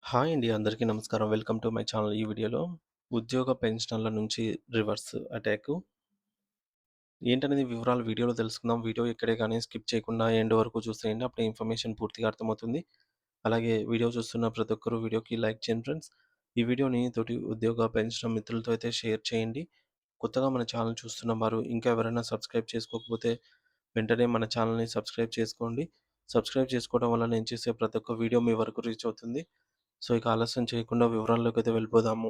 Hi అండి. అందరికీ నమస్కారం. Welcome to my channel. ఈ వీడియోలో ఉద్యోగ పెన్షన్‌ల నుంచి రివర్స్ అటాకు ఏంటనేది వివరాలు వీడియోలో తెలుసుకుందాం. వీడియో ఎక్కడే గాని స్కిప్ చేయకుండా ఎండ్ వరకు చూసేయండి. అప్పుడే ఇన్ఫర్మేషన్ పూర్తిగా అర్థమవుతుంది. అలాగే వీడియో చూస్తున్న ప్రతి ఒక్కరు వీడియోకి లైక్ చేయండి ఫ్రెండ్స్. ఈ వీడియోని తోటి ఉద్యోగ పెన్షన్ మిత్రులతో అయితే షేర్ చేయండి. కొత్తగా మన ఛానల్ చూస్తున్న వారు ఇంకా ఎవరైనా సబ్స్క్రైబ్ చేసుకోకపోతే వెంటనే మన ఛానల్‌ని సబ్స్క్రైబ్ చేసుకోండి. సబ్స్క్రైబ్ చేసుకోవడం వల్ల నేను చేసే ప్రతి ఒక్క వీడియో మీ వరకు రీచ్ అవుతుంది. సో, ఇక ఆలస్యం చేయకుండా వివరాల్లోకైతే వెళ్ళిపోదాము.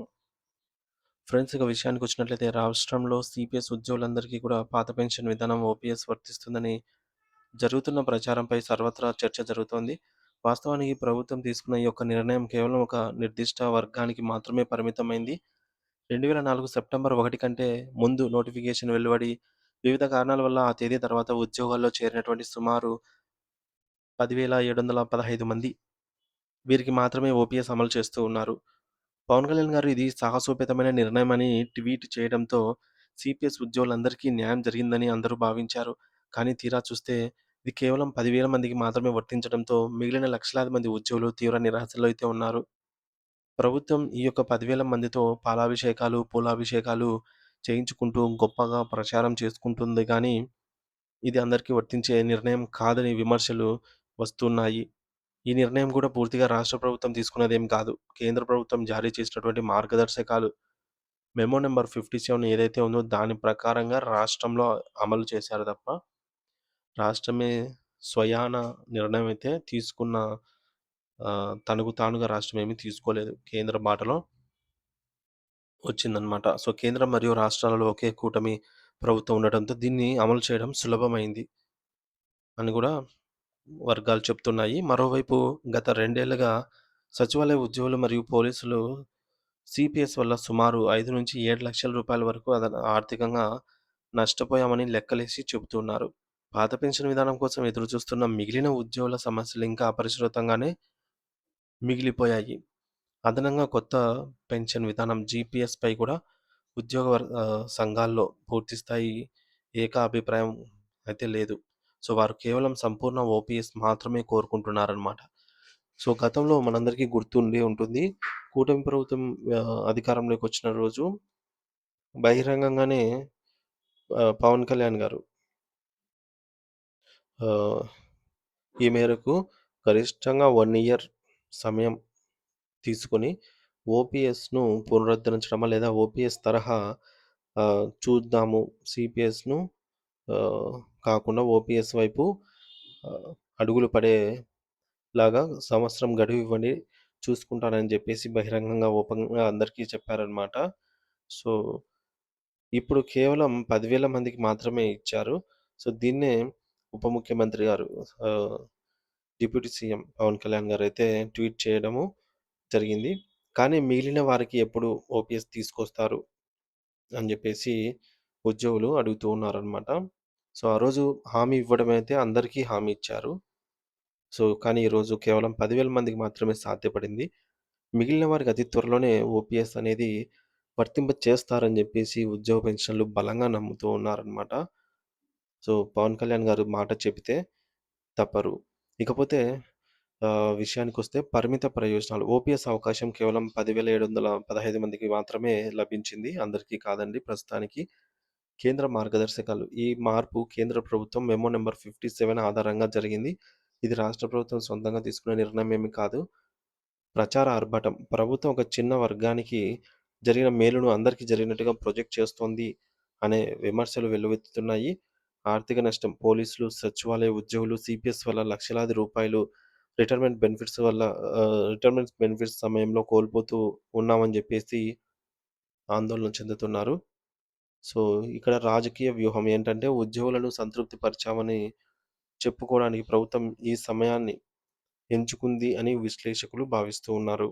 ఫ్రెండ్స్ ఇక విషయానికొచ్చినట్లయితే రాష్ట్రంలో సీపీఎస్ ఉద్యోగులందరికీ కూడా పాత పెన్షన్ విధానం ఓపీఎస్ వర్తిస్తుందని జరుగుతున్న ప్రచారంపై సర్వత్రా చర్చ జరుగుతోంది. వాస్తవానికి ప్రభుత్వం తీసుకున్న ఈ యొక్క నిర్ణయం కేవలం ఒక నిర్దిష్ట వర్గానికి మాత్రమే పరిమితమైంది. 2004 సెప్టెంబర్ 1 కంటే ముందు నోటిఫికేషన్ వెలువడి వివిధ కారణాల వల్ల ఆ తేదీ తర్వాత ఉద్యోగాల్లో చేరినటువంటి సుమారు 10,715 మంది వీరికి మాత్రమే ఓపీఎస్ అమలు చేస్తూ ఉన్నారు. పవన్ కళ్యాణ్ గారు ఇది సాహసోపేతమైన నిర్ణయమని ట్వీట్ చేయడంతో సీపీఎస్ ఉద్యోగులందరికీ న్యాయం జరిగిందని అందరూ భావించారు. కానీ తీరా చూస్తే ఇది కేవలం 10,000 మందికి మాత్రమే వర్తించడంతో మిగిలిన లక్షలాది మంది ఉద్యోగులు తీవ్ర నిరాశలో అయితే ఉన్నారు. ప్రభుత్వం ఈ యొక్క 10,000 మందితో పాలాభిషేకాలు, పూలాభిషేకాలు చేయించుకుంటూ గొప్పగా ప్రచారం చేసుకుంటుంది గానీ, ఇది అందరికీ వర్తించే నిర్ణయం కాదని విమర్శలు వస్తున్నాయి. ఈ నిర్ణయం కూడా పూర్తిగా రాష్ట్ర ప్రభుత్వం తీసుకున్నదేం కాదు. కేంద్ర ప్రభుత్వం జారీ చేసినటువంటి మార్గదర్శకాలు మెమో నంబర్ 57 ఏదైతే ఉందో దాని ప్రకారంగా రాష్ట్రంలో అమలు చేశారు తప్ప, రాష్ట్రమే స్వయాన నిర్ణయం అయితే తీసుకున్న తనకు తానుగా రాష్ట్రం ఏమీ తీసుకోలేదు. కేంద్ర బాటలో వచ్చిందనమాట. సో, కేంద్రం మరియు రాష్ట్రాలలో ఒకే కూటమి ప్రభుత్వం ఉండటంతో దీన్ని అమలు చేయడం సులభమైంది అని కూడా వర్గాలు చెప్తున్నాయి. మరోవైపు గత 2 ఏళ్లుగా సచివాలయ ఉద్యోగులు మరియు పోలీసులు సీపీఎస్ వల్ల సుమారు 5-7 లక్షల రూపాయల వరకు ఆర్థికంగా నష్టపోయామని లెక్కలేసి చెబుతున్నారు. పాత పెన్షన్ విధానం కోసం ఎదురుచూస్తున్న మిగిలిన ఉద్యోగుల సమస్యలు ఇంకా అపరిష్కృతంగానే మిగిలిపోయాయి. అదనంగా కొత్త పెన్షన్ విధానం జీపీఎస్‌పై కూడా సంఘాల్లో పూర్తిస్థాయి ఏకాభిప్రాయం అయితే లేదు. సో, వారు కేవలం సంపూర్ణ ఓపీఎస్ మాత్రమే కోరుకుంటున్నారనమాట. సో, గతంలో మనందరికీ గుర్తుండే ఉంటుంది. కూటమి ప్రభుత్వం అధికారంలోకొచ్చిన రోజు బహిరంగంగానే పవన్ కళ్యాణ్ గారు ఆహ్, ఈ మేరకు గరిష్టంగా 1 ఇయర్ సమయం తీసుకొని ఓపీఎస్‌ను పునరుద్ధరించడమా లేదా ఓపీఎస్ తరహా చూద్దాము సీపీఎస్‌ను ఆహ్, కాకుండా ఓపీఎస్ వైపు ఆహ్, అడుగులు పడేలాగా సంవత్సరం గడువు ఇవ్వండి చూసుకుంటానని జెప్పేసి బహిరంగంగా ఓపెన్‌గా అందరికీ చెప్పారనమాట. సో, ఇప్పుడు కేవలం 10,000 మందికి మాత్రమే ఇచ్చారు. సో, దీన్నే ఉప ముఖ్యమంత్రి గారు ఆహ్, డిప్యూటీ సీఎం పవన్ కళ్యాణ్ గారైతే ట్వీట్ చేయడము జరిగింది. కానీ మిగిలిన వారికి ఎప్పుడు ఓపీఎస్ తీసుకొస్తారు అని జెప్పేసి ఉద్యోగులు అడుగుతూ ఉన్నారనమాట. సో, ఆ రోజు హామీ ఇవ్వడమైతే అందరికీ హామీ ఇచ్చారు. సో, కానీ ఈరోజు కేవలం 10,000 మందికి మాత్రమే సాధ్యపడింది. మిగిలిన వారికి అతి త్వరలోనే ఓపీఎస్ అనేది వర్తింప చేస్తారని జెప్పేసి ఉద్యోగ పెన్షన్‌లు బలంగా నమ్ముతూ ఉన్నారనమాట. సో, పవన్ కళ్యాణ్ గారు మాట చెబితే తప్పరు. ఇకపోతే విషయానికొస్తే పరిమిత ప్రయోజనాలు. ఓపీఎస్ అవకాశం కేవలం 10,715 మందికి మాత్రమే లభించింది. అందరికీ కాదండి ప్రస్తుతానికి. కేంద్ర మార్గదర్శకాలు. ఈ మార్పు కేంద్ర ప్రభుత్వం మెమో నంబర్ 57 ఆధారంగా జరిగింది. ఇది రాష్ట్ర ప్రభుత్వం సొంతంగా తీసుకున్న నిర్ణయం ఏమి కాదు. ప్రచార ఆర్భాటం. ప్రభుత్వం ఒక చిన్న వర్గానికి జరిగిన మేలును అందరికీ జరిగినట్టుగా ప్రొజెక్ట్ చేస్తోంది అనే విమర్శలు వెల్లువెత్తుతున్నాయి. ఆర్థిక నష్టం. పోలీసులు, సచివాలయ ఉద్యోగులు సీపీఎస్ వల్ల లక్షలాది రూపాయలు రిటైర్మెంట్ బెనిఫిట్స్ సమయంలో కోల్పోతూ ఉన్నామని జెప్పేసి ఆందోళన చెందుతున్నారు. సో, ఇక్కడ రాజకీయ వ్యూహం ఏంటంటే ఉద్యోగులను సంతృప్తి పరిచామని చెప్పుకోవడానికి ప్రభుత్వం ఈ సమయాన్ని ఎంచుకుంది అని విశ్లేషకులు భావిస్తూ ఉన్నారు.